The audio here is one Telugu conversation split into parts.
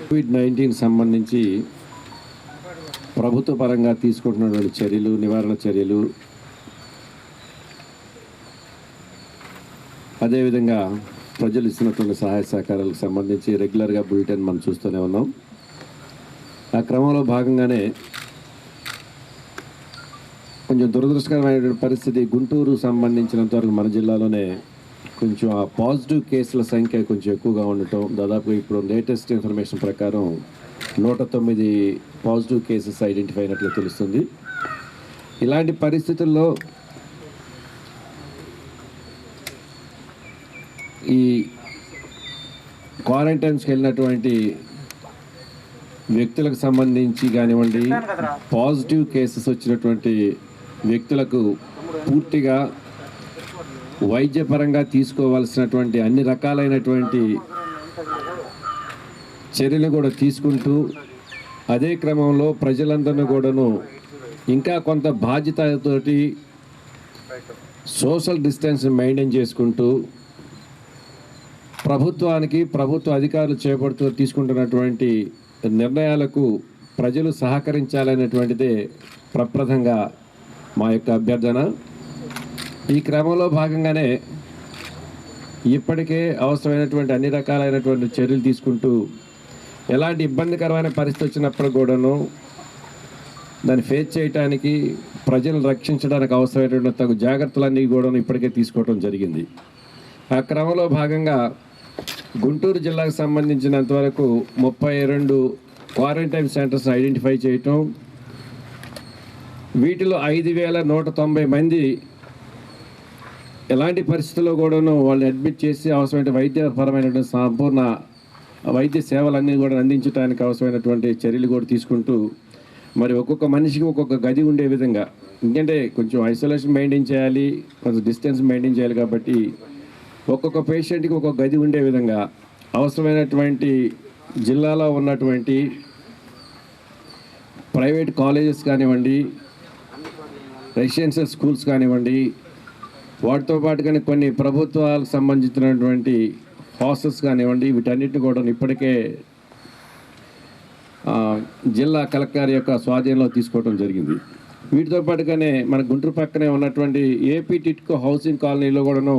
కోవిడ్-19 సంబంధించి ప్రభుత్వ పరంగా తీసుకుంటున్నటువంటి చర్యలు, నివారణ చర్యలు, అదేవిధంగా ప్రజలు ఇస్తున్నటువంటి సహాయ సహకారాలకు సంబంధించి రెగ్యులర్గా బులెటిన్ మనం చూస్తూనే ఉన్నాం. ఆ క్రమంలో భాగంగానే కొంచెం దురదృష్టకరమైనటువంటి పరిస్థితి గుంటూరు సంబంధించినంతవరకు మన జిల్లాలోనే కొంచెం ఆ పాజిటివ్ కేసుల సంఖ్య కొంచెం ఎక్కువగా ఉండటం, దాదాపు ఇప్పుడు లేటెస్ట్ ఇన్ఫర్మేషన్ ప్రకారం 109 పాజిటివ్ కేసెస్ ఐడెంటిఫై అయినట్లు తెలుస్తుంది. ఇలాంటి పరిస్థితుల్లో ఈ క్వారంటైన్స్కి వెళ్ళినటువంటి వ్యక్తులకు సంబంధించి కానివ్వండి, పాజిటివ్ కేసెస్ వచ్చినటువంటి వ్యక్తులకు పూర్తిగా వైద్యపరంగా తీసుకోవాల్సినటువంటి అన్ని రకాలైనటువంటి చర్యలు కూడా తీసుకుంటూ, అదే క్రమంలో ప్రజలందరినీ కూడాను ఇంకా కొంత బాధ్యతతోటి సోషల్ డిస్టెన్స్ మెయింటైన్ చేసుకుంటూ ప్రభుత్వ అధికారులు తీసుకుంటున్నటువంటి నిర్ణయాలకు ప్రజలు సహకరించాలనేటువంటిదే ప్రప్రథంగా మా యొక్క అభ్యర్థన. ఈ క్రమంలో భాగంగానే ఇప్పటికే అవసరమైనటువంటి అన్ని రకాలైనటువంటి చర్యలు తీసుకుంటూ ఎలాంటి ఇబ్బందికరమైన పరిస్థితి వచ్చినప్పుడు కూడాను దాన్ని ఫేస్ చేయడానికి, ప్రజలను రక్షించడానికి అవసరమైనటువంటి తగు జాగ్రత్తలన్నీ కూడా ఇప్పటికే తీసుకోవడం జరిగింది. ఆ క్రమంలో భాగంగా గుంటూరు జిల్లాకు సంబంధించినంతవరకు 32 క్వారంటైన్ సెంటర్స్ ఐడెంటిఫై చేయటం, వీటిలో 5190 మంది ఎలాంటి పరిస్థితుల్లో కూడాను వాళ్ళని అడ్మిట్ చేసి అవసరమైన వైద్యపరమైనటువంటి సంపూర్ణ వైద్య సేవలన్నీ కూడా అందించడానికి అవసరమైనటువంటి చర్యలు కూడా తీసుకుంటూ, మరి ఒక్కొక్క మనిషికి ఒక్కొక్క గది ఉండే విధంగా, ఎందుకంటే కొంచెం ఐసోలేషన్ మెయింటైన్ చేయాలి, కొంచెం డిస్టెన్స్ మెయింటైన్ చేయాలి కాబట్టి ఒక్కొక్క పేషెంట్కి ఒక్కొక్క గది ఉండే విధంగా అవసరమైనటువంటి జిల్లాలో ఉన్నటువంటి ప్రైవేట్ కాలేజెస్ కానివ్వండి, రెసిడెన్షియల్ స్కూల్స్ కానివ్వండి, వాటితో పాటుగానే కొన్ని ప్రభుత్వాలకు సంబంధించినటువంటి హాస్టల్స్ కానివ్వండి, వీటన్నిటిని కూడా ఇప్పటికే జిల్లా కలెక్టర్ యొక్క స్వాధీనంలో తీసుకోవడం జరిగింది. వీటితో పాటుగానే మన గుంటూరు పక్కనే ఉన్నటువంటి ఏపీ టిట్కో హౌసింగ్ కాలనీలో కూడాను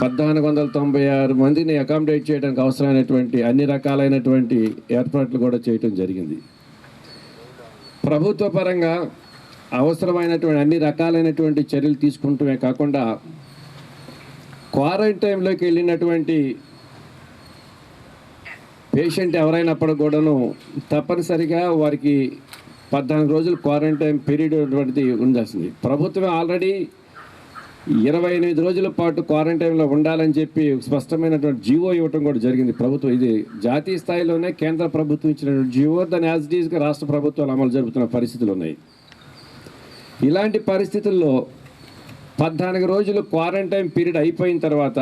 1496 మందిని అకామిడేట్ చేయడానికి అవసరమైనటువంటి అన్ని రకాలైనటువంటి ఏర్పాట్లు కూడా చేయటం జరిగింది. ప్రభుత్వ పరంగా అవసరమైనటువంటి అన్ని రకాలైనటువంటి చర్యలు తీసుకుంటూనే కాకుండా క్వారంటైన్లోకి వెళ్ళినటువంటి పేషెంట్ ఎవరైనప్పుడు కూడాను తప్పనిసరిగా వారికి 14 రోజులు క్వారంటైన్ పీరియడ్ అటువంటిది ఉండాల్సింది. ప్రభుత్వం ఆల్రెడీ 28 రోజుల పాటు క్వారంటైన్లో ఉండాలని చెప్పి స్పష్టమైనటువంటి జీవో ఇవ్వటం కూడా జరిగింది ప్రభుత్వం. ఇది జాతీయ స్థాయిలోనే కేంద్ర ప్రభుత్వం ఇచ్చినటువంటి జీవో, దాని యాజ్ ఇట్ ఈజ్గా రాష్ట్ర ప్రభుత్వాలు అమలు జరుపుతున్న పరిస్థితులు ఉన్నాయి. ఇలాంటి పరిస్థితుల్లో 14 రోజులు క్వారంటైన్ పీరియడ్ అయిపోయిన తర్వాత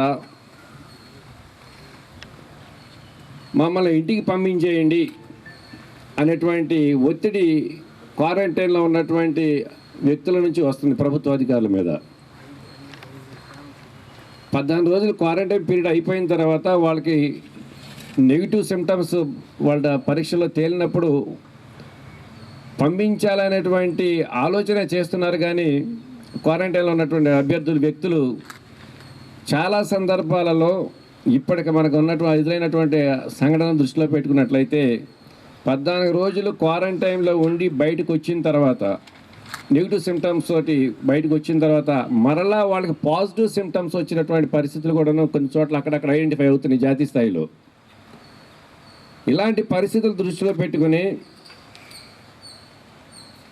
మమ్మల్ని ఇంటికి పంపించేయండి అనేటువంటి ఒత్తిడి క్వారంటైన్లో ఉన్నటువంటి వ్యక్తుల నుంచి వస్తుంది ప్రభుత్వ అధికారుల మీద. 14 రోజులు క్వారంటైన్ పీరియడ్ అయిపోయిన తర్వాత వాళ్ళకి నెగిటివ్ సిమ్టమ్స్ వాళ్ళ పరీక్షలో తేలినప్పుడు పంపించాలనేటువంటి ఆలోచన చేస్తున్నారు. కానీ క్వారంటైన్లో ఉన్నటువంటి వ్యక్తులు చాలా సందర్భాలలో ఇప్పటికి మనకు ఉన్నటువంటి ఎదురైనటువంటి సంఘటన దృష్టిలో పెట్టుకున్నట్లయితే 14 రోజులు క్వారంటైన్లో ఉండి బయటకు వచ్చిన తర్వాత నెగిటివ్ సిమ్టమ్స్ తోటి బయటకు వచ్చిన తర్వాత మరలా వాళ్ళకి పాజిటివ్ సిమ్టమ్స్ వచ్చినటువంటి పరిస్థితులు కూడా కొన్ని చోట్ల అక్కడక్కడ ఐడెంటిఫై అవుతున్నాయి జాతీయ స్థాయిలో. ఇలాంటి పరిస్థితులు దృష్టిలో పెట్టుకుని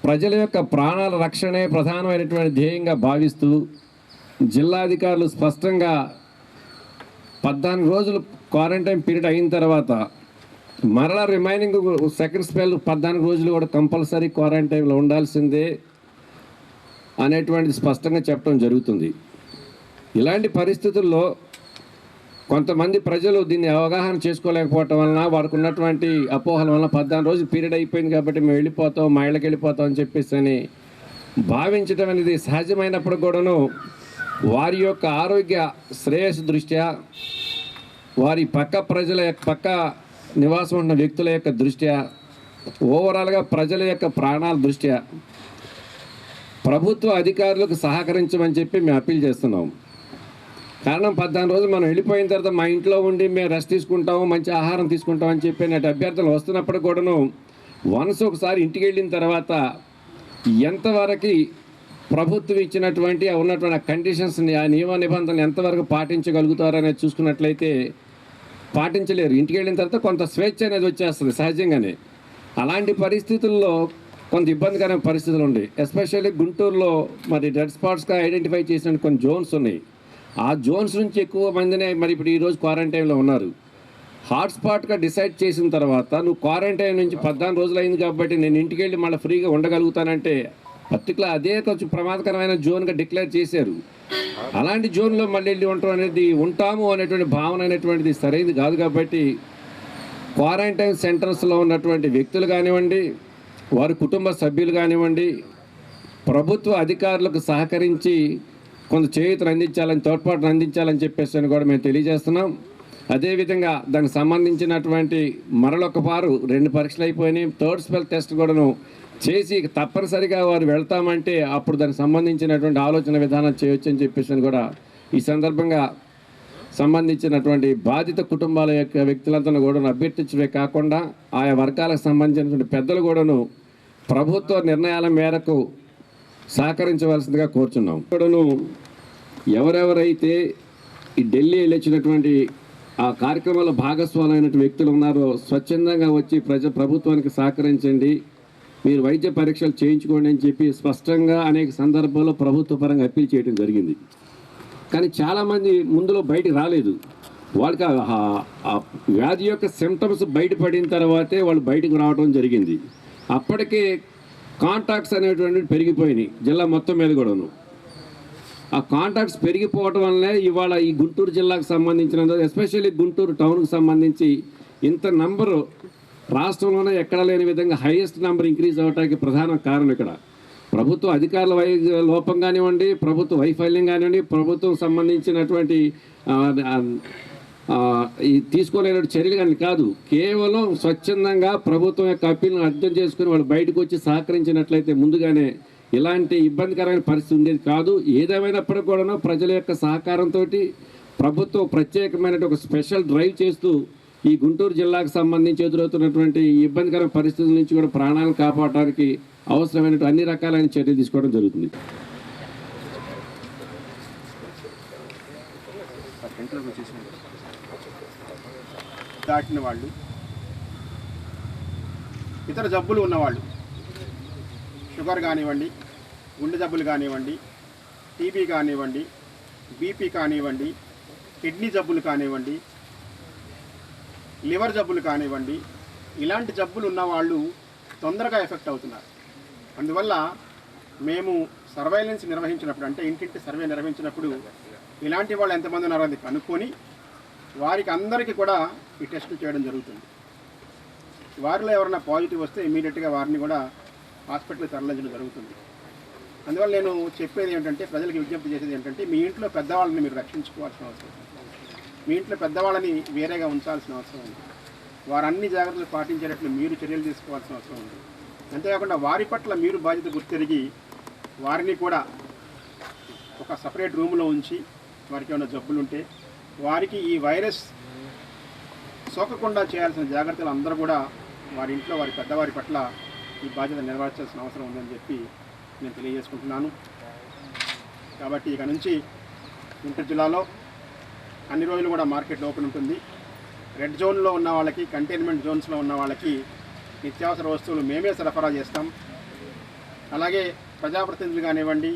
ప్రజల యొక్క ప్రాణాల రక్షణే ప్రధానమైనటువంటి ధ్యేయంగా భావిస్తూ జిల్లాధికారులు స్పష్టంగా 14 రోజులు క్వారంటైన్ పీరియడ్ అయిన తర్వాత మరలా రిమైనింగ్ సెకండ్ స్పెల్ 14 రోజులు కూడా కంపల్సరీ క్వారంటైన్లో ఉండాల్సిందే అనేటువంటిది స్పష్టంగా చెప్పడం జరుగుతుంది. ఇలాంటి పరిస్థితుల్లో కొంతమంది ప్రజలు దీన్ని అవగాహన చేసుకోలేకపోవటం వలన, వారికి ఉన్నటువంటి అపోహల వలన 14 రోజులు పీరియడ్ అయిపోయింది కాబట్టి మేము వెళ్ళిపోతాం, మా ఇళ్ళకి వెళ్ళిపోతాం అని చెప్పేసి అని భావించడం అనేది సహజమైనప్పుడు కూడాను వారి యొక్క ఆరోగ్య శ్రేయస్సు దృష్ట్యా, వారి పక్క ప్రజల పక్క నివాసం ఉన్న వ్యక్తుల యొక్క దృష్ట్యా, ఓవరాల్గా ప్రజల యొక్క ప్రాణాల దృష్ట్యా ప్రభుత్వ అధికారులకు సహకరించమని చెప్పి మేము అప్పీల్ చేస్తున్నాం. కారణం 14 రోజులు మనం వెళ్ళిపోయిన తర్వాత మా ఇంట్లో ఉండి మేము రెస్ట్ తీసుకుంటాము, మంచి ఆహారం తీసుకుంటాం అని చెప్పి నేటి అభ్యర్థులు వస్తున్నప్పుడు కూడాను వన్స్ ఒకసారి ఇంటికి వెళ్ళిన తర్వాత ఎంతవరకు ప్రభుత్వం ఇచ్చినటువంటి ఉన్నటువంటి కండిషన్స్ని, ఆ నియమ నిబంధనలు ఎంతవరకు పాటించగలుగుతారనేది చూసుకున్నట్లయితే పాటించలేరు. ఇంటికి వెళ్ళిన తర్వాత కొంత స్వేచ్ఛ అనేది వచ్చేస్తుంది సహజంగానే. అలాంటి పరిస్థితుల్లో కొంత ఇబ్బందికరమైన పరిస్థితులు ఉన్నాయి. ఎస్పెషల్లీ గుంటూరులో మరి డెడ్ స్పాట్స్గా ఐడెంటిఫై చేసిన కొన్ని జోన్స్ ఉన్నాయి. ఆ జోన్స్ నుంచి ఎక్కువ మందినే మరి ఇప్పుడు ఈరోజు క్వారంటైన్లో ఉన్నారు. హాట్స్పాట్గా డిసైడ్ చేసిన తర్వాత నువ్వు క్వారంటైన్ నుంచి 14 రోజులు అయింది కాబట్టి నేను ఇంటికి వెళ్ళి మళ్ళీ ఫ్రీగా ఉండగలుగుతానంటే పర్టికులర్ అదే కొంచెం ప్రమాదకరమైన జోన్గా డిక్లేర్ చేశారు. అలాంటి జోన్లో మళ్ళీ వెళ్ళి ఉండటం అనేది ఉంటాము అనేటువంటి భావన అనేటువంటిది సరైనది కాదు. కాబట్టి క్వారంటైన్ సెంటర్స్లో ఉన్నటువంటి వ్యక్తులు కానివ్వండి, వారి కుటుంబ సభ్యులు కానివ్వండి, ప్రభుత్వ అధికారులకు సహకరించి కొంత చేయూతను అందించాలని, తోడ్పాటును అందించాలని చెప్పేసి అని కూడా మేము తెలియజేస్తున్నాం. అదేవిధంగా దానికి సంబంధించినటువంటి మరొక పారు 2 పరీక్షలు అయిపోయినాయి. థర్డ్ స్పెల్ టెస్ట్ కూడాను చేసి తప్పనిసరిగా వారు వెళ్తామంటే అప్పుడు దానికి సంబంధించినటువంటి ఆలోచన విధానం చేయొచ్చు అని చెప్పేసి అని కూడా ఈ సందర్భంగా సంబంధించినటువంటి బాధిత కుటుంబాల యొక్క వ్యక్తులంతా కూడా అభ్యర్థించడమే కాకుండా ఆయా వర్గాలకు సంబంధించినటువంటి పెద్దలు కూడాను ప్రభుత్వ నిర్ణయాల మేరకు సహకరించవలసిందిగా కోరుచున్నాం. కూడాను ఎవరెవరైతే ఈ ఢిల్లీ వెళ్ళొచ్చినటువంటి ఆ కార్యక్రమంలో భాగస్వాములైన వ్యక్తులు ఉన్నారో స్వచ్ఛందంగా వచ్చి ప్రభుత్వానికి సహకరించండి, మీరు వైద్య పరీక్షలు చేయించుకోండి అని చెప్పి స్పష్టంగా అనేక సందర్భాల్లో ప్రభుత్వ పరంగా అప్పీల్ చేయడం జరిగింది. కానీ చాలామంది ముందులో బయటికి రాలేదు. వాళ్ళకి ఆ వ్యాధి యొక్క సిమ్టమ్స్ బయటపడిన తర్వాతే వాళ్ళు బయటకు రావడం జరిగింది. అప్పటికే కాంటాక్ట్స్ అనేటువంటివి పెరిగిపోయినాయి జిల్లా మొత్తం మీద కూడాను. ఆ కాంటాక్ట్స్ పెరిగిపోవటం వల్లనే ఇవాళ ఈ గుంటూరు జిల్లాకు సంబంధించిన, ఎస్పెషల్లీ గుంటూరు టౌన్కి సంబంధించి ఇంత నంబరు రాష్ట్రంలోనే ఎక్కడ లేని విధంగా హైయెస్ట్ నెంబర్ ఇంక్రీజ్ అవ్వడానికి ప్రధాన కారణం ఇక్కడ ప్రభుత్వ అధికారుల లోపం కానివ్వండి, ప్రభుత్వ వైఫల్యం కానివ్వండి, ప్రభుత్వం సంబంధించినటువంటి ఈ తీసుకోలేని చర్యలు కానీ కాదు. కేవలం స్వచ్ఛందంగా ప్రభుత్వం యొక్క అప్పీల్ను అర్థం చేసుకుని వాళ్ళు బయటకు వచ్చి సహకరించినట్లయితే ముందుగానే ఇలాంటి ఇబ్బందికరమైన పరిస్థితి ఉండేది కాదు. ఏదేమైనప్పటికీ కూడా ప్రజల యొక్క సహకారంతో ప్రభుత్వం ప్రత్యేకమైన ఒక స్పెషల్ డ్రైవ్ చేస్తూ ఈ గుంటూరు జిల్లాకు సంబంధించి ఎదురవుతున్నటువంటి ఇబ్బందికరమైన పరిస్థితుల నుంచి కూడా ప్రాణాలను కాపాడడానికి అవసరమైన అన్ని రకాలైన చర్యలు తీసుకోవడం జరుగుతుంది. దాటిన వాళ్ళు, ఇతర జబ్బులు ఉన్నవాళ్ళు, షుగర్ కానివ్వండి, గుండె జబ్బులు కానివ్వండి, టీబీ కానివ్వండి, బీపీ కానివ్వండి, కిడ్నీ జబ్బులు కానివ్వండి, లివర్ జబ్బులు కానివ్వండి, ఇలాంటి జబ్బులు ఉన్నవాళ్ళు తొందరగా ఎఫెక్ట్ అవుతున్నారు. అందువల్ల మేము సర్వైలెన్స్ నిర్వహించినప్పుడు, అంటే ఇంటింటి సర్వే నిర్వహించినప్పుడు ఇలాంటి వాళ్ళు ఎంతమంది ఉన్నారో అది కనుక్కొని వారికి అందరికీ కూడా ఈ టెస్టులు చేయడం జరుగుతుంది. వారిలో ఎవరైనా పాజిటివ్ వస్తే ఇమీడియట్గా వారిని కూడా హాస్పిటల్కి తరలించడం జరుగుతుంది. అందువల్ల నేను చెప్పేది ఏంటంటే, ప్రజలకు విజ్ఞప్తి చేసేది ఏంటంటే, మీ ఇంట్లో పెద్దవాళ్ళని మీరు రక్షించుకోవాల్సిన అవసరం ఉంది. మీ ఇంట్లో పెద్దవాళ్ళని వేరేగా ఉంచాల్సిన అవసరం ఉంది. వారు అన్ని జాగ్రత్తలు పాటించేటట్లు మీరు చర్యలు తీసుకోవాల్సిన అవసరం ఉంది. అంతేకాకుండా వారి పట్ల మీరు బాధ్యత గుర్తిరిగి వారిని కూడా ఒక సపరేట్ రూమ్లో ఉంచి వారికి ఏమైనా జబ్బులు ఉంటే వారికి ఈ వైరస్ సోకకుండా చేయాల్సిన జాగ్రత్తలు అందరూ కూడా వారి ఇంట్లో వారి పెద్దవారి పట్ల ఈ బాధ్యత నెరవేర్చాల్సిన అవసరం ఉందని చెప్పి నేను తెలియజేసుకుంటున్నాను. కాబట్టి ఇక నుంచి గుంటూరు జిల్లాలో అన్ని రోజులు కూడా మార్కెట్ ఓపెన్ ఉంటుంది. రెడ్ జోన్లో ఉన్న వాళ్ళకి, కంటైన్మెంట్ జోన్స్లో ఉన్న వాళ్ళకి నిత్యావసర వస్తువులు మేమే సరఫరా చేస్తాం. అలాగే ప్రజాప్రతినిధులు కానివ్వండి,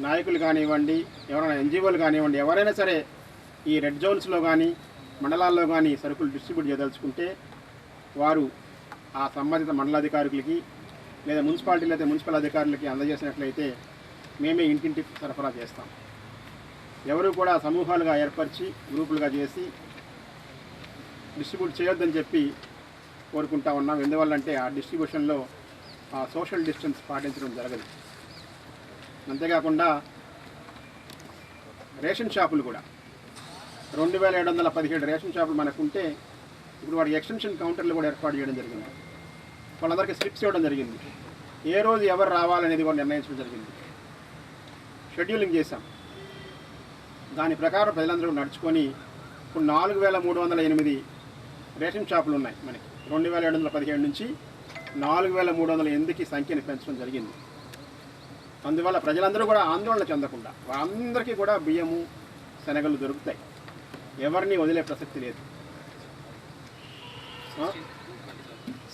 నాయకులు కానివ్వండి, ఎవరైనా ఎన్జిఓలు కానివ్వండి, ఎవరైనా సరే ఈ రెడ్ జోన్స్లో కానీ మండలాల్లో కానీ సరుకులు డిస్ట్రిబ్యూట్ చేయదలుచుకుంటే వారు ఆ సంబంధిత మండలాధికారులకి లేదా మున్సిపాలిటీలు అయితే మున్సిపల్ అధికారులకి అందజేసినట్లయితే మేమే ఇంటింటికి సరఫరా చేస్తాం. ఎవరు కూడా సమూహాలుగా ఏర్పరిచి గ్రూపులుగా చేసి డిస్ట్రిబ్యూట్ చేయొద్దని చెప్పి కోరుకుంటా ఉన్నాం. ఎందువల్లంటే ఆ డిస్ట్రిబ్యూషన్లో ఆ సోషల్ డిస్టెన్స్ పాటించడం జరగదు. అంతేకాకుండా రేషన్ షాపులు కూడా 2717 రేషన్ షాపులు మనకుంటే ఇప్పుడు వాడికి ఎక్స్టెన్షన్ కౌంటర్లు కూడా ఏర్పాటు చేయడం జరిగింది. వాళ్ళందరికీ స్లిప్స్ ఇవ్వడం జరిగింది. ఏ రోజు ఎవరు రావాలనేది కూడా నిర్ణయించడం జరిగింది. షెడ్యూలింగ్ చేశాం. దాని ప్రకారం ప్రజలందరూ నడుచుకొని ఇప్పుడు 4308 రేషన్ షాపులు ఉన్నాయి మనకి. 2717 నుంచి 4308కి సంఖ్యను పెంచడం జరిగింది. అందువల్ల ప్రజలందరూ కూడా ఆందోళన చెందకుండా వాళ్ళందరికీ కూడా బియ్యము శనగలు దొరుకుతాయి. ఎవరిని వదిలే ప్రసక్తి లేదు.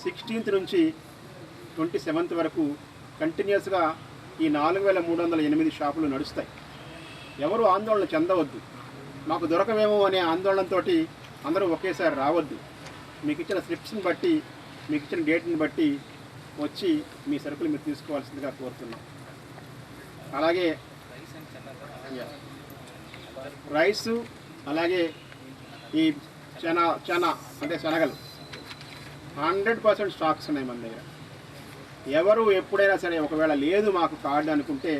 16th నుంచి 27th వరకు కంటిన్యూస్గా ఈ 4308 షాపులు నడుస్తాయి. ఎవరు ఆందోళన చెందవద్దు. మాకు దొరకవేమో అనే ఆందోళనతో అందరూ ఒకేసారి రావద్దు. మీకు ఇచ్చిన స్లిప్స్ని బట్టి, మీకు ఇచ్చిన డేట్ని బట్టి వచ్చి మీ సరుకులు మీరు తీసుకోవాల్సిందిగా కోరుతున్నాం. అలాగే రైసు, అలాగే ఈ చనా అంటే శనగలు 100% స్టాక్స్ ఉన్నాయి మన దగ్గర. ఎవరు ఎప్పుడైనా సరే ఒకవేళ లేదు మాకు కార్డు అనుకుంటే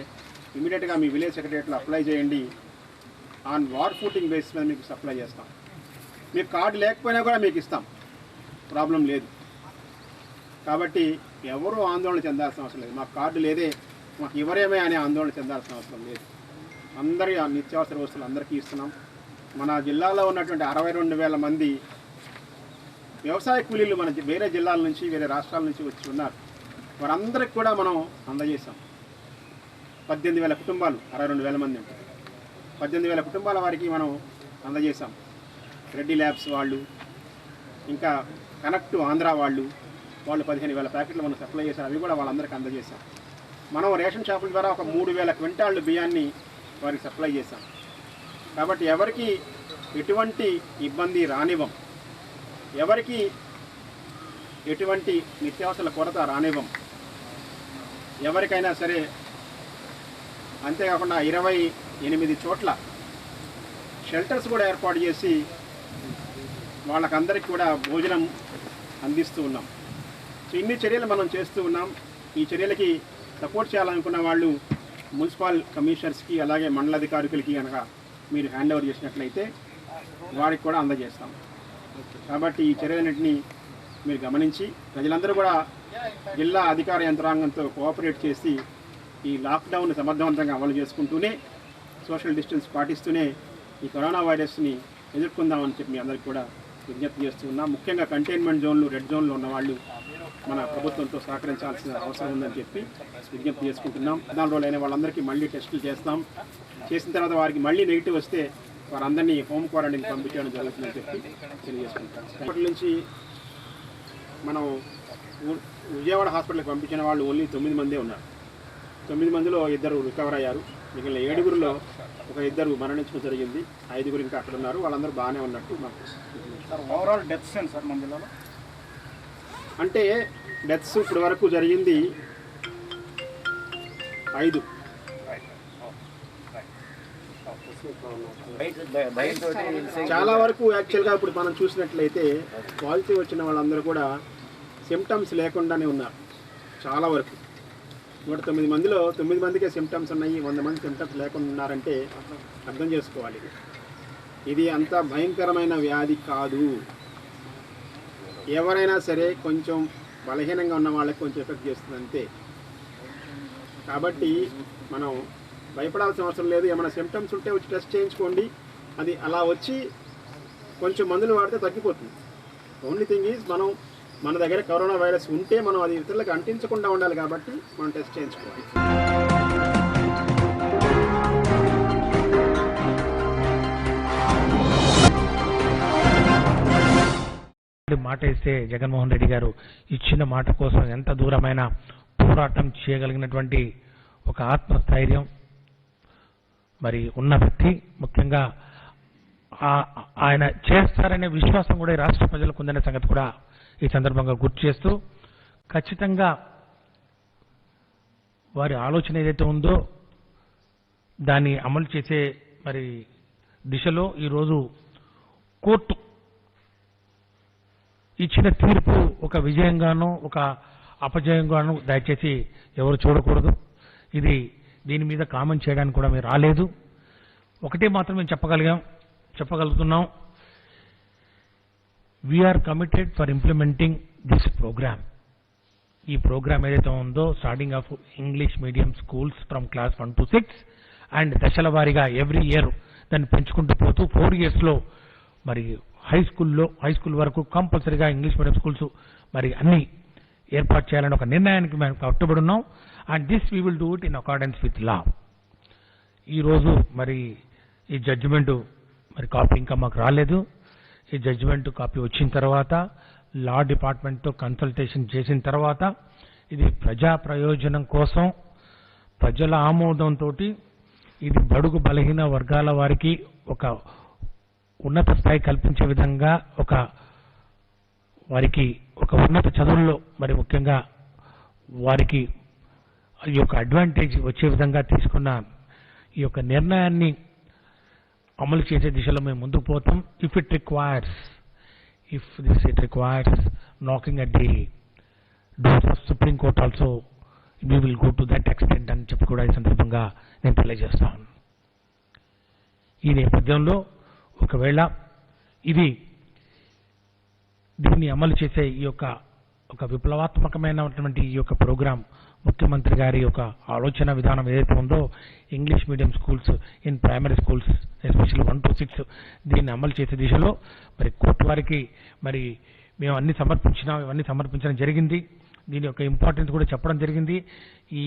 ఇమీడియట్గా మీ విలేజ్ సెక్రటరీలో అప్లై చేయండి. ఆన్ వార్ ఫూటింగ్ బేసిస్ మీద మీకు సప్లై చేస్తాం. మీకు కార్డు లేకపోయినా కూడా మీకు ఇస్తాం, ప్రాబ్లం లేదు. కాబట్టి ఎవరు ఆందోళన చెందాల్సిన అవసరం లేదు. మాకు కార్డు లేదే, మాకు ఎవరేమే అనే ఆందోళన చెందాల్సిన అవసరం లేదు. అందరి నిత్యావసర వస్తువులు అందరికీ ఇస్తున్నాం. మన జిల్లాలో ఉన్నటువంటి 62,000 మంది వ్యవసాయ కూలీలు మన వేరే జిల్లాల నుంచి, వేరే రాష్ట్రాల నుంచి వచ్చి ఉన్నారు. వారందరికి కూడా మనం అందజేసాం. 18,000 కుటుంబాలు, 62,000 మంది ఉంటారు. 18,000 కుటుంబాల వారికి మనం అందజేసాం. రెడ్డి ల్యాబ్స్ వాళ్ళు, ఇంకా కనెక్ట్ ఆంధ్ర వాళ్ళు 15,000 ప్యాకెట్లు మనం సప్లై చేశారు. అవి కూడా వాళ్ళందరికీ అందజేసాం. మనం రేషన్ షాపుల ద్వారా ఒక 3,000 క్వింటాళ్ళు బియ్యాన్ని వారికి సప్లై చేశాం. కాబట్టి ఎవరికి ఎటువంటి ఇబ్బంది రానివ్వం, ఎవరికి ఎటువంటి నిత్యావసరాల కొరత రానివ్వం. ఎవరికైనా సరే. అంతేకాకుండా 28 చోట్ల షెల్టర్స్ కూడా ఏర్పాటు చేసి వాళ్ళకందరికీ కూడా భోజనం అందిస్తూ ఉన్నాం. సో ఇన్ని చర్యలు మనం చేస్తూ ఉన్నాం. ఈ చర్యలకి సపోర్ట్ చేయాలనుకున్న వాళ్ళు మున్సిపల్ కమిషనర్స్కి, అలాగే మండలాధికారులకి కనుక మీరు హ్యాండ్ ఓవర్ చేసినట్లయితే వారికి కూడా అందజేస్తాం. కాబట్టి ఈ చర్యలన్నింటినీ మీరు గమనించి ప్రజలందరూ కూడా జిల్లా అధికార యంత్రాంగంతో కోఆపరేట్ చేసి ఈ లాక్డౌన్ సమర్థవంతంగా అమలు చేసుకుంటూనే, సోషల్ డిస్టెన్స్ పాటిస్తూనే ఈ కరోనా వైరస్ని ఎదుర్కొందామని చెప్పి మీ అందరికీ కూడా విజ్ఞప్తి చేస్తూ ఉన్నాం. ముఖ్యంగా కంటైన్మెంట్ జోన్లు, రెడ్ జోన్లో ఉన్న వాళ్ళు మన ప్రభుత్వంతో సహకరించాల్సిన అవసరం ఉందని చెప్పి విజ్ఞప్తి చేసుకుంటున్నాం. 14 రోజులు అయిన వాళ్ళందరికీ మళ్ళీ టెస్టులు చేస్తాం. చేసిన తర్వాత వారికి మళ్ళీ నెగిటివ్ వస్తే వారందరినీ హోమ్ క్వారంటైన్ పంపించడం జరుగుతుందని చెప్పి తెలియజేసుకుంటాం. ఇప్పటి నుంచి మనం విజయవాడ హాస్పిటల్కి పంపించిన వాళ్ళు ఓన్లీ 9 మందే ఉన్నారు. 9 మందిలో 2 రికవర్ అయ్యారు. మిగిలిన 7గురిలో ఒక 2 మరణించడం జరిగింది. 5గురు ఇంకా అక్కడ ఉన్నారు. వాళ్ళందరూ బాగానే ఉన్నట్టు మాకు. సార్ ఓవరాల్ డెత్స్ ఏంటి సార్ మన జిల్లాలో? అంటే డెత్స్ ఇప్పటి వరకు జరిగింది 5. చాలా వరకు యాక్చువల్గా ఇప్పుడు మనం చూసినట్లయితే పాజిటివ్ వచ్చిన వాళ్ళందరూ కూడా సిమ్టమ్స్ లేకుండానే ఉన్నారు. చాలా వరకు 109 మందిలో 9 మందికే సిమ్టమ్స్ ఉన్నాయి. 100 మంది సిమ్టమ్స్ లేకుండా ఉన్నారంటే అర్థం చేసుకోవాలి. ఇది అంత భయంకరమైన వ్యాధి కాదు. ఎవరైనా సరే కొంచెం బలహీనంగా ఉన్న వాళ్ళకి కొంచెం ఎఫెక్ట్ చేస్తుంది అంతే. కాబట్టి మనం భయపడాల్సిన అవసరం లేదు. ఏమైనా సిమ్టమ్స్ ఉంటే వచ్చి టెస్ట్ చేయించుకోండి. అది అలా వచ్చి కొంచెం మందులు వాడితే తగ్గిపోతుంది. ఓన్లీ థింగ్ ఈజ్ మనం మన దగ్గర కరోనా వైరస్ ఉంటే మనం అది ఇతరులకు అంటించకుండా ఉండాలి. కాబట్టి మనం టెస్ట్ చేయించుకోవాలి. మాట ఇస్తే జగన్మోహన్ రెడ్డి గారు ఇచ్చిన మాట కోసం ఎంత దూరమైన పోరాటం చేయగలిగినటువంటి ఒక ఆత్మస్థైర్యం మరి ఉన్న వ్యక్తి. ముఖ్యంగా ఆయన చేస్తారనే విశ్వాసం కూడా ఈ రాష్ట్ర ప్రజలకు ఉందనే సంగతి కూడా ఈ సందర్భంగా గుర్తు చేస్తూ, ఖచ్చితంగా వారి ఆలోచన ఏదైతే ఉందో దాన్ని అమలు చేసే మరి దిశలో ఈరోజు కోర్టు ఇచ్చిన తీర్పు ఒక విజయంగానూ ఒక అపజయంగానూ దయచేసి ఎవరు చూడకూడదు. ఇది దీని మీద కామెంట్ చేయడానికి కూడా మీరు రాలేదు. ఒకటే మాత్రం మేము చెప్పగలుగుతున్నాం, we are committed for implementing this program. ఈ ప్రోగ్రామ్ ఏదైతే ఉందో starting of English medium schools from class 1 to 6 and దశల వారీగా ఎవ్రీ ఇయర్ దాన్ని పెంచుకుంటూ పోతూ 4 yearsలో మరి హై స్కూల్ వరకు కంపల్సరీగా ఇంగ్లీష్ మీడియం స్కూల్స్ మరి అన్ని ఏర్పాటు చేయాలని ఒక నిర్ణయానికి మేము కట్టుబడి ఉన్నాం. And this we will do it in accordance with law. ఈరోజు మరి ఈ జడ్జిమెంట్ మరి కాపీ ఇంకా మాకు రాలేదు. ఈ జడ్జిమెంట్ కాపీ వచ్చిన తర్వాత లా డిపార్ట్మెంట్తో కన్సల్టేషన్ చేసిన తర్వాత ఇది ప్రజా ప్రయోజనం కోసం ప్రజల ఆమోదంతో ఇది బడుగు బలహీన వర్గాల వారికి ఒక ఉన్నత స్థాయి కల్పించే విధంగా వారికి ఒక ఉన్నత చదువుల్లో మరి ముఖ్యంగా వారికి ఈ యొక్క అడ్వాంటేజ్ వచ్చే విధంగా తీసుకున్న ఈ యొక్క నిర్ణయాన్ని అమలు చేసే దిశలో మేము ముందుకు పోతాం. If it requires knocking at the doors of supreme court also we will go to that extent అని చెప్పి కూడా ఈ సందర్భంగా నేను తెలియజేస్తాను. ఈ నేపథ్యంలో ఒకవేళ దీన్ని అమలు చేసే ఈ యొక్క ఒక విప్లవాత్మకమైనటువంటి ఈ యొక్క ప్రోగ్రాం ముఖ్యమంత్రి గారి యొక్క ఆలోచన విధానం ఏదైతే ఉందో English medium schools in primary schools especially 1 to 6 దీన్ని అమలు చేసే దిశలో మరి కోర్టు వారికి మరి మేము ఇవన్నీ సమర్పించడం జరిగింది. దీని యొక్క ఇంపార్టెన్స్ కూడా చెప్పడం జరిగింది. ఈ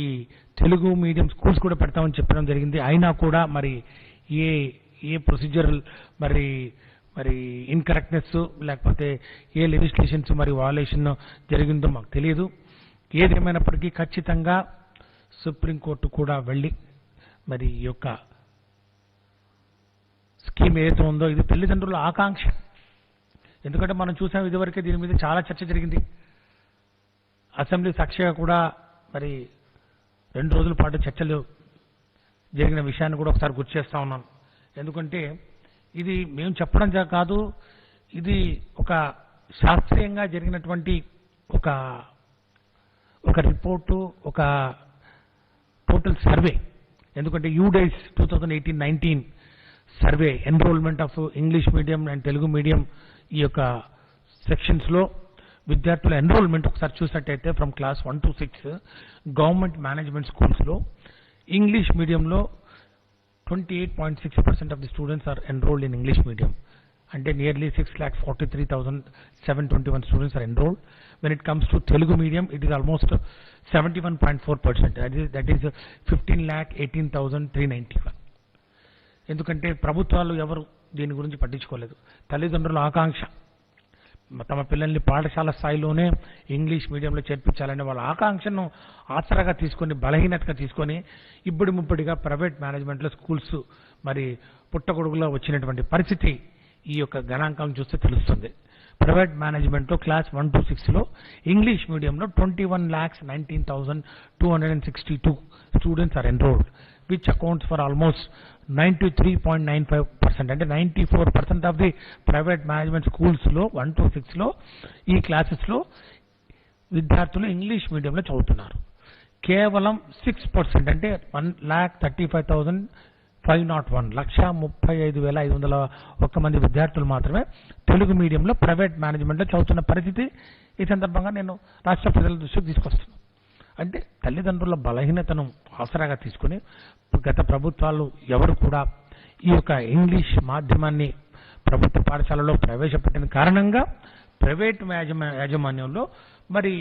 తెలుగు మీడియం స్కూల్స్ కూడా పెడతామని చెప్పడం జరిగింది. అయినా కూడా మరి ఏ ప్రొసీజరల్ మరి ఇన్కరెక్ట్నెస్ లేకపోతే ఏ లెజిస్లేషన్స్ మరి వాల్యుయేషన్ జరిగిందో మాకు తెలియదు. ఏదేమైనప్పటికీ ఖచ్చితంగా సుప్రీంకోర్టు కూడా వెళ్ళి మరి ఈ యొక్క స్కీమ్ ఏదైతే ఉందో ఇది తల్లిదండ్రుల ఆకాంక్ష. ఎందుకంటే మనం చూసాం ఇదివరకే దీని మీద చాలా చర్చ జరిగింది. అసెంబ్లీ సాక్షిగా కూడా మరి 2 రోజుల పాటు చర్చలు జరిగిన విషయాన్ని కూడా ఒకసారి గుర్తు చేస్తా ఉన్నాను. ఎందుకంటే ఇది మేము చెప్పడం కాదు, ఇది ఒక శాస్త్రీయంగా జరిగినటువంటి ఒక రిపోర్టు, ఒక టోటల్ సర్వే. ఎందుకంటే UDISE 2018-19 survey enrolment of English medium and Telugu medium ఈ యొక్క సెక్షన్స్లో విద్యార్థుల ఎన్రోల్మెంట్ ఒకసారి చూసినట్టయితే from class 1 to 6 government management స్కూల్స్లో ఇంగ్లీష్ మీడియంలో 28.6% of the students are enrolled in English medium. And nearly 6,43,721 students are enrolled. When it comes to Telugu medium, it is almost 71.4%. That is 15,18,391. ఎందుకంటే ప్రభుత్వాలు ఎవరు దీని గురించి పట్టించుకోలేదు. తల్లిదండ్రుల ఆకాంక్ష తమ పిల్లల్ని పాఠశాల స్థాయిలోనే ఇంగ్లీష్ మీడియంలో చేర్పించాలనే వాళ్ళ ఆకాంక్షను ఆసరాగా తీసుకొని బలహీనతగా తీసుకొని ముప్పటిగా ప్రైవేట్ మేనేజ్మెంట్లో స్కూల్స్ మరి పుట్టగొడుగులో వచ్చినటువంటి పరిస్థితి ఈ యొక్క గణాంకం చూస్తే తెలుస్తుంది. ప్రైవేట్ మేనేజ్మెంట్లో క్లాస్ 1 to 6లో ఇంగ్లీష్ మీడియంలో 21,19,262 students are enrolled, which accounts for almost 93.95%. అంటే 94% ఆఫ్ ది ప్రైవేట్ మేనేజ్మెంట్ స్కూల్స్లో 1 to 6లో ఈ క్లాసెస్లో విద్యార్థులు ఇంగ్లీష్ మీడియంలో చదువుతున్నారు. కేవలం 6% అంటే 1,35,501 1,35,501 మంది విద్యార్థులు మాత్రమే తెలుగు మీడియంలో ప్రైవేట్ మేనేజ్మెంట్లో చదువుతున్న పరిస్థితి ఈ సందర్భంగా నేను రాష్ట్ర ప్రజల దృష్టికి తీసుకొస్తున్నాను. అంటే తల్లిదండ్రుల బలహీనతను ఆసరాగా తీసుకుని గత ప్రభుత్వాలు ఎవరు కూడా ఈ యొక్క ఇంగ్లీష్ మాధ్యమాన్ని ప్రభుత్వ పాఠశాలలో ప్రవేశపెట్టిన కారణంగా ప్రైవేట్ యాజమాన్యంలో మరి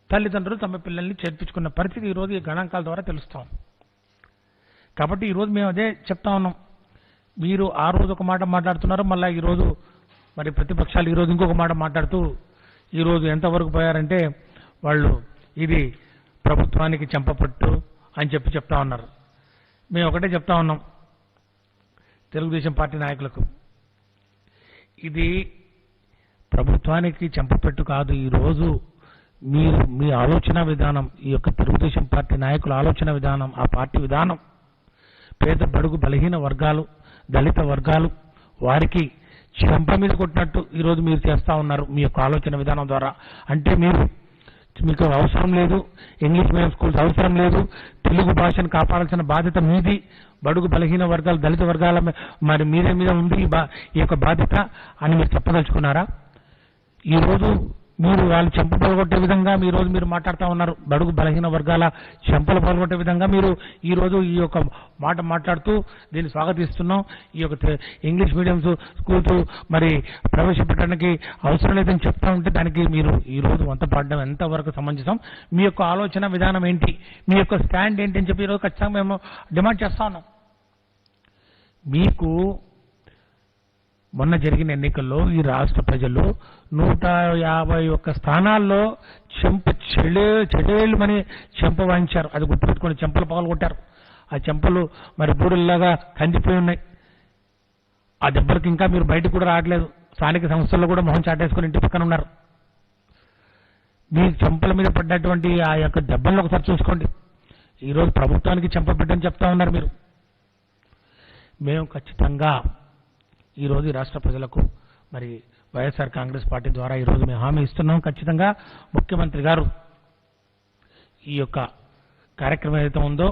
తల్లిదండ్రులు తమ పిల్లల్ని చేర్పించుకున్న పరిస్థితి ఈరోజు ఈ గణాంకాల ద్వారా తెలుస్తాం. కాబట్టి ఈరోజు మేము అదే చెప్తా ఉన్నాం. మీరు ఆ రోజు ఒక మాట మాట్లాడుతున్నారు, మళ్ళీ ఈరోజు మరి ప్రతిపక్షాలు ఈరోజు ఇంకొక మాట మాట్లాడుతూ ఈరోజు ఎంతవరకు పోయారంటే వాళ్ళు ఇది ప్రభుత్వానికి చెంపపట్టు అని చెప్తా ఉన్నారు. మేము ఒకటే చెప్తా ఉన్నాం తెలుగుదేశం పార్టీ నాయకులకు, ఇది ప్రభుత్వానికి చెంపపెట్టు కాదు. ఈరోజు మీ ఆలోచన విధానం, ఈ యొక్క తెలుగుదేశం పార్టీ నాయకుల ఆలోచన విధానం, ఆ పార్టీ విధానం పేద బడుగు బలహీన వర్గాలు, దళిత వర్గాలు వారికి చెంప మీద కొట్టినట్టు ఈరోజు మీరు చేస్తూ ఉన్నారు మీ యొక్క ఆలోచన విధానం ద్వారా. అంటే మీరు మీకు అవసరం లేదు, ఇంగ్లీష్ మీడియం స్కూల్స్ అవసరం లేదు, తెలుగు భాషను కాపాడాల్సిన బాధ్యత మీది, బడుగు బలహీన వర్గాలు దళిత వర్గాల మరి మీరే మీద ఉంది ఈ యొక్క బాధ్యత అని మీరు చెప్పదలుచుకున్నారా? ఈరోజు మీరు వాళ్ళు చెంప పలగొట్టే విధంగా మీరు మాట్లాడుతూ ఉన్నారు. బడుగు బలహీన వర్గాల చెంపలు పలగొట్టే విధంగా మీరు ఈరోజు ఈ యొక్క మాట మాట్లాడుతూ దీన్ని స్వాగతిస్తున్నాం. ఈ యొక్క ఇంగ్లీష్ మీడియం స్కూల్స్ మరి ప్రవేశపెట్టడానికి అవసరం లేదని చెప్తా ఉంటే దానికి మీరు ఈరోజు వంతపడడం ఎంతవరకు సమంజసం? మీ యొక్క ఆలోచన విధానం ఏంటి, మీ యొక్క స్టాండ్ ఏంటి అని చెప్పి ఈరోజు ఖచ్చితంగా మేము డిమాండ్ చేస్తా ఉన్నాం. మీకు మొన్న జరిగిన ఎన్నికల్లో ఈ రాష్ట్ర ప్రజలు 151 స్థానాల్లో చెడేళ్ళమని చెంప వాయించారు. అది గుర్తుపెట్టుకుని చెంపలు పగలగొట్టారు. ఆ చెంపలు మరి బూడుల్లాగా కందిపోయి ఉన్నాయి. ఆ దెబ్బలకు ఇంకా మీరు బయటకు కూడా రావట్లేదు. స్థానిక సంస్థల్లో కూడా మొహం చాటేసుకుని ఇంటి పక్కన ఉన్నారు. మీ చెంపల మీద పడ్డటువంటి ఆ యొక్క దెబ్బలను ఒకసారి చూసుకోండి. ఈరోజు ప్రభుత్వానికి చెంప పెట్టని చెప్తా ఉన్నారు మీరు. మేము ఖచ్చితంగా ఈరోజు ఈ రాష్ట్ర ప్రజలకు మరి వైఎస్ఆర్ కాంగ్రెస్ పార్టీ ద్వారా ఈరోజు మేము హామీ ఇస్తున్నాం. ఖచ్చితంగా ముఖ్యమంత్రి గారు ఈ యొక్క కార్యక్రమం ఏదైతే ఉందో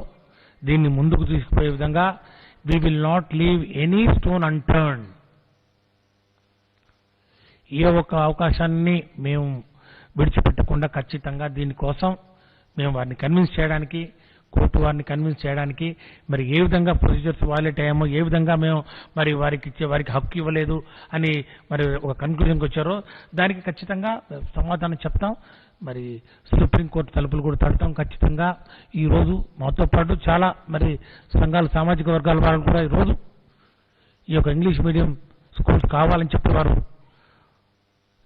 దీన్ని ముందుకు తీసుకుపోయే విధంగా we will not leave any stone unturned. ఏ ఒక్క అవకాశాన్ని మేము విడిచిపెట్టకుండా ఖచ్చితంగా దీనికోసం మేము వారిని కన్విన్స్ చేయడానికి, కోర్టు వారిని కన్విన్స్ చేయడానికి మరి ఏ విధంగా ప్రొసీజర్స్ వాయిలేట్ అయ్యామో, ఏ విధంగా మేము మరి వారికి హక్కు ఇవ్వలేదు అని మరి ఒక కన్క్లూజన్కి వచ్చారో దానికి ఖచ్చితంగా సమాధానం చెప్తాం. మరి సుప్రీంకోర్టు తలుపులు కూడా తడతాం. ఖచ్చితంగా ఈరోజు మాతో పాటు చాలా మరి సంఘాలు, సామాజిక వర్గాల వాళ్ళు కూడా ఈరోజు ఈ యొక్క ఇంగ్లీష్ మీడియం స్కూల్స్ కావాలని చెప్పి వారు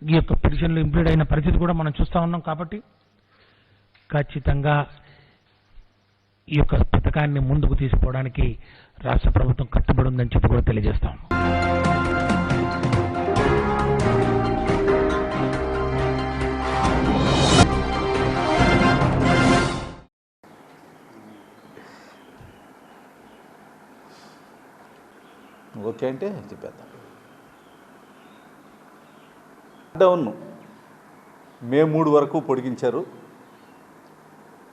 ఈ యొక్క పిటిషన్లు ఇంప్లీడ్ అయిన పరిస్థితి కూడా మనం చూస్తూ ఉన్నాం. కాబట్టి ఖచ్చితంగా ఈ యొక్క పథకాన్ని ముందుకు తీసుకోవడానికి రాష్ట్ర ప్రభుత్వం కట్టుబడి ఉందని చెప్పి కూడా తెలియజేస్తాం. ఓకే అంటే చెప్పేద్దాం. లాక్డౌన్ మే 3 వరకు పొడిగించారు.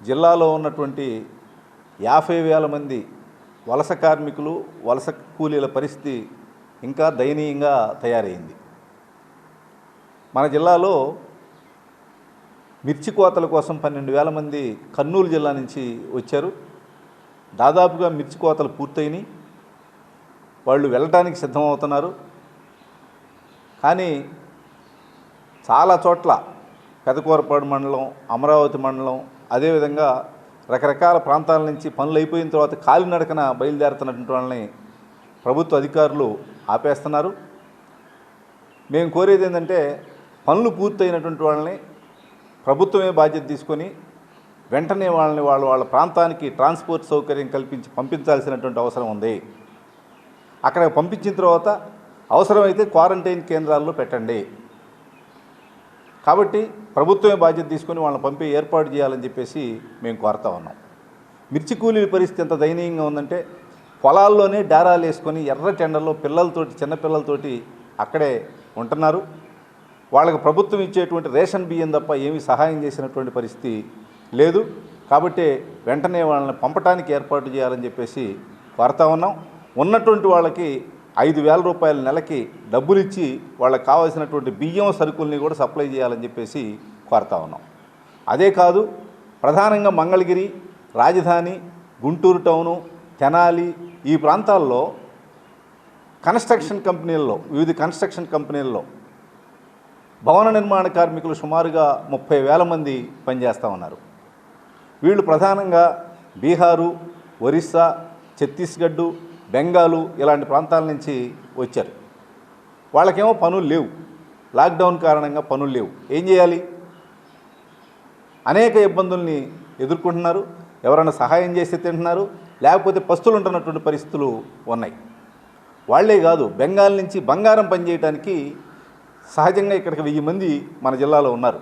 జిల్లాలో ఉన్నటువంటి 50,000 మంది వలస కార్మికులు, వలస కూలీల పరిస్థితి ఇంకా దయనీయంగా తయారైంది. మన జిల్లాలో మిర్చి కోతల కోసం 12,000 మంది కర్నూలు జిల్లా నుంచి వచ్చారు. దాదాపుగా మిర్చి కోతలు పూర్తయినాయి. వాళ్ళు వెళ్ళటానికి సిద్ధమవుతున్నారు. కానీ చాలా చోట్ల పెదకూరపాడు మండలం, అమరావతి మండలం, అదేవిధంగా రకరకాల ప్రాంతాల నుంచి పనులు అయిపోయిన తర్వాత కాలినడకన బయలుదేరుతున్నటువంటి వాళ్ళని ప్రభుత్వ అధికారులు ఆపేస్తున్నారు. మేము కోరేది ఏంటంటే పనులు పూర్తయినటువంటి వాళ్ళని ప్రభుత్వమే బాధ్యత తీసుకొని వెంటనే వాళ్ళని వాళ్ళ ప్రాంతానికి ట్రాన్స్పోర్ట్ సౌకర్యం కల్పించి పంపించాల్సినటువంటి అవసరం ఉంది. అక్కడ పంపించిన తర్వాత అవసరమైతే క్వారంటైన్ కేంద్రాల్లో పెట్టండి. కాబట్టి ప్రభుత్వమే బాధ్యత తీసుకొని వాళ్ళని పంపి ఏర్పాటు చేయాలని చెప్పేసి మేము కోరుతా ఉన్నాం. మిర్చి కూలీల పరిస్థితి ఎంత దయనీయంగా ఉందంటే పొలాల్లోనే డేరాలు వేసుకొని ఎర్ర టెండర్లో పిల్లలతోటి, చిన్నపిల్లలతోటి అక్కడే ఉంటున్నారు. వాళ్ళకి ప్రభుత్వం ఇచ్చేటువంటి రేషన్ బియ్యం తప్ప ఏమీ సహాయం చేసినటువంటి పరిస్థితి లేదు. కాబట్టి వెంటనే వాళ్ళని పంపడానికి ఏర్పాటు చేయాలని చెప్పేసి కోరుతా ఉన్నాం. ఉన్నటువంటి వాళ్ళకి 5,000 రూపాయల నెలకి డబ్బులు ఇచ్చి వాళ్ళకి కావాల్సినటువంటి బియ్యం, సరుకుల్ని కూడా సప్లై చేయాలని చెప్పేసి కోరుతా ఉన్నాం. అదే కాదు, ప్రధానంగా మంగళగిరి, రాజధాని, గుంటూరు టౌను, తెనాలి ఈ ప్రాంతాల్లో కన్స్ట్రక్షన్ కంపెనీల్లో, వివిధ కన్స్ట్రక్షన్ కంపెనీల్లో భవన నిర్మాణ కార్మికులు సుమారుగా 30,000 మంది పనిచేస్తూ ఉన్నారు. వీళ్ళు ప్రధానంగా బీహారు, ఒరిస్సా, ఛత్తీస్గఢ్, బెంగాలు ఇలాంటి ప్రాంతాల నుంచి వచ్చారు. వాళ్ళకేమో పనులు లేవు. లాక్డౌన్ కారణంగా పనులు లేవు. ఏం చేయాలి? అనేక ఇబ్బందుల్ని ఎదుర్కొంటున్నారు. ఎవరైనా సహాయం చేస్తే తింటున్నారు, లేకపోతే పస్తులు ఉంటున్నటువంటి పరిస్థితులు ఉన్నాయి. వాళ్లే కాదు, బెంగాల్ నుంచి బంగారం పనిచేయడానికి సహజంగా ఇక్కడికి 1000 మంది మన జిల్లాలో ఉన్నారు.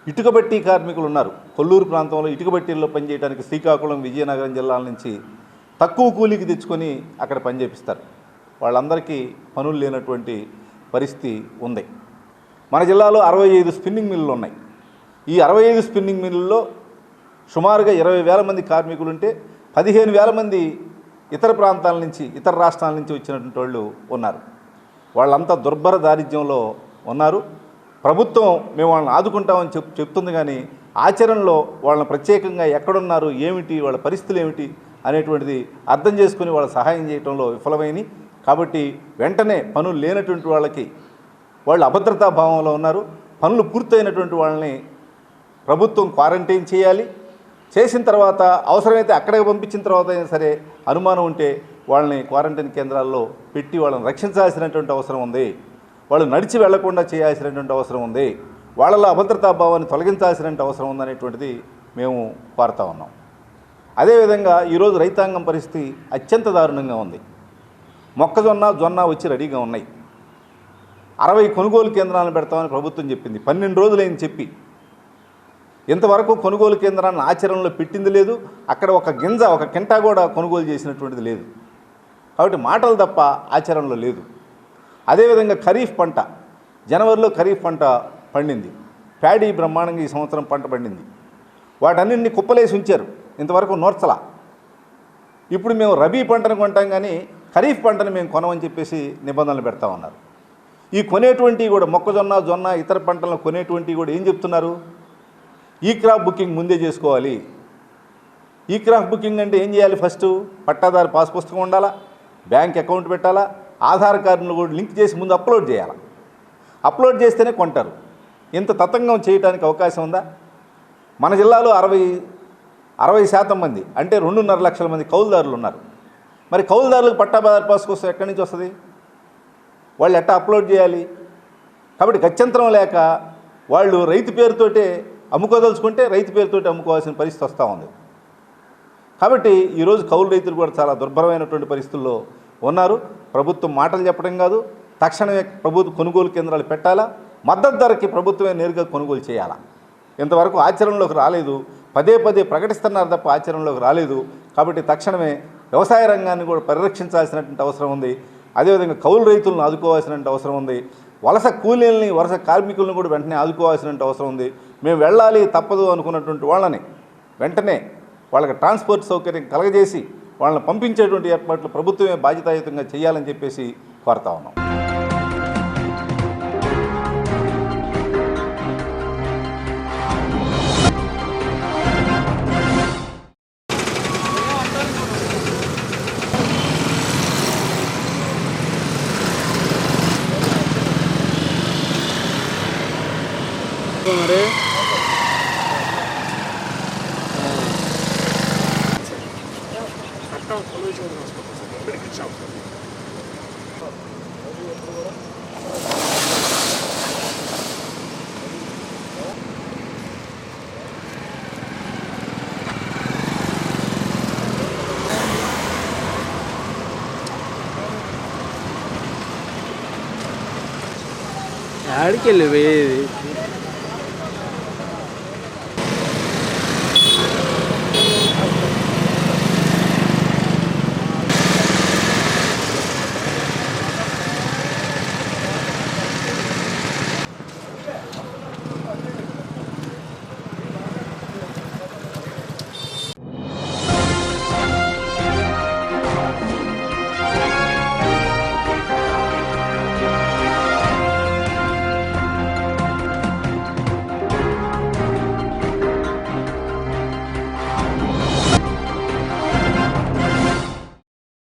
ఇటుకబట్టి కార్మికులు ఉన్నారు. కొల్లూరు ప్రాంతంలో ఇటుకబట్టీల్లో పనిచేయడానికి శ్రీకాకుళం, విజయనగరం జిల్లాల నుంచి తక్కువ కూలీకి తెచ్చుకొని అక్కడ పనిచేపిస్తారు. వాళ్ళందరికీ పనులు లేనటువంటి పరిస్థితి ఉంది. మన జిల్లాలో 65 స్పిన్నింగ్ మిల్లులు ఉన్నాయి. ఈ 65 స్పిన్నింగ్ మిల్లుల్లో సుమారుగా 20,000 మంది కార్మికులు ఉంటే 15,000 మంది ఇతర ప్రాంతాల నుంచి, ఇతర రాష్ట్రాల నుంచి వచ్చినటువంటి వాళ్ళు ఉన్నారు. వాళ్ళంతా దుర్భర దారిద్ర్యంలో ఉన్నారు. ప్రభుత్వం మేము వాళ్ళని ఆదుకుంటామని చెప్తుంది, కానీ ఆచరణలో వాళ్ళని ప్రత్యేకంగా ఎక్కడున్నారు, ఏమిటి, వాళ్ళ పరిస్థితులు ఏమిటి అనేటువంటిది అర్థం చేసుకుని వాళ్ళ సహాయం చేయడంలో విఫలమైనవి. కాబట్టి వెంటనే పనులు లేనటువంటి వాళ్ళకి, వాళ్ళు అభద్రతా భావంలో ఉన్నారు, పనులు పూర్తయినటువంటి వాళ్ళని ప్రభుత్వం క్వారంటైన్ చేయాలి. చేసిన తర్వాత అవసరమైతే అక్కడికి పంపించిన తర్వాత అయినా సరే అనుమానం ఉంటే వాళ్ళని క్వారంటైన్ కేంద్రాల్లో పెట్టి వాళ్ళని రక్షించాల్సినటువంటి అవసరం ఉంది. వాళ్ళు నడిచి వెళ్లకుండా చేయాల్సినటువంటి అవసరం ఉంది. వాళ్ళలో అభద్రతా భావాన్ని తొలగించాల్సినటువంటి అవసరం ఉందనేటువంటిది మేము కోరుతా ఉన్నాం. అదేవిధంగా ఈరోజు రైతాంగం పరిస్థితి అత్యంత దారుణంగా ఉంది. మొక్కజొన్న, జొన్న వచ్చి రెడీగా ఉన్నాయి. 60 కొనుగోలు కేంద్రాలను పెడతామని ప్రభుత్వం చెప్పింది. 12 రోజులైంది చెప్పి. ఇంతవరకు కొనుగోలు కేంద్రాన్ని ఆచరణలో పెట్టింది లేదు. అక్కడ ఒక గింజ, ఒక కింటా కూడా కొనుగోలు చేసినటువంటిది లేదు. కాబట్టి మాటలు తప్ప ఆచరణలో లేదు. అదేవిధంగా ఖరీఫ్ పంట, జనవరిలో ఖరీఫ్ పంట పండింది. ప్యాడీ బ్రహ్మాండంగా ఈ సంవత్సరం పంట పండింది. వాటన్నింటినీ కుప్పలేసి ఉంచారు, ఇంతవరకు నోర్చలా. ఇప్పుడు మేము రబీ పంటను కొంటాం కానీ ఖరీఫ్ పంటను మేము కొనమని చెప్పేసి నిబంధనలు పెడతా ఉన్నారు. ఈ కొనేటువంటివి కూడా మొక్కజొన్న, జొన్న, ఇతర పంటలను కొనేటువంటివి కూడా ఏం చెప్తున్నారు? ఈ క్రాప్ బుకింగ్ ముందే చేసుకోవాలి. ఈ క్రాప్ బుకింగ్ అంటే ఏం చేయాలి? ఫస్ట్ పట్టాదారు పాస్ పుస్తకం ఉండాలా, బ్యాంక్ అకౌంట్ పెట్టాలా, ఆధార్ కార్డును కూడా లింక్ చేసి ముందు అప్లోడ్ చేయాలి. అప్లోడ్ చేస్తేనే కొంటారు. ఇంత తతంగం చేయడానికి అవకాశం ఉందా? మన జిల్లాలో 60% మంది, అంటే 2.5 లక్షల మంది కౌలుదారులు ఉన్నారు. మరి కౌలుదారులకు పట్టాదారు పాస్ కోసం ఎక్కడి నుంచి వస్తుంది? వాళ్ళు ఎట్టా అప్లోడ్ చేయాలి? కాబట్టి గత్యంతరం లేక వాళ్ళు రైతు పేరుతోటే అమ్ముకోదలుచుకుంటే రైతు పేరుతోటి అమ్ముకోవాల్సిన పరిస్థితి వస్తూ ఉంది. కాబట్టి ఈరోజు కౌలు రైతులు కూడా చాలా దుర్భరమైనటువంటి పరిస్థితుల్లో ఉన్నారు. ప్రభుత్వం మాటలు చెప్పడం కాదు, తక్షణమే ప్రభుత్వ కొనుగోలు కేంద్రాలు పెట్టాలా, మద్దతు ధరకి ప్రభుత్వమే నేరుగా కొనుగోలు చేయాలా. ఇంతవరకు ఆచరణలోకి రాలేదు. పదే ప్రకటిస్తున్నారు తప్ప ఆచరణలోకి రాలేదు. కాబట్టి తక్షణమే వ్యవసాయ రంగాన్ని కూడా పరిరక్షించాల్సినటువంటి అవసరం ఉంది. అదేవిధంగా కౌలు రైతులను ఆదుకోవాల్సినటువంటి అవసరం ఉంది. వలస కూలీలని, వలస కార్మికులను కూడా వెంటనే ఆదుకోవాల్సినటువంటి అవసరం ఉంది. మేము వెళ్ళాలి తప్పదు అనుకున్నటువంటి వాళ్ళని వెంటనే వాళ్ళకి ట్రాన్స్పోర్ట్ సౌకర్యం కలగజేసి వాళ్ళని పంపించేటువంటి ఏర్పాట్లు ప్రభుత్వమే బాధ్యతాయుతంగా చేయాలని చెప్పేసి కోరుతా ఉన్నాం. మరి ఆడికి వెళ్ళి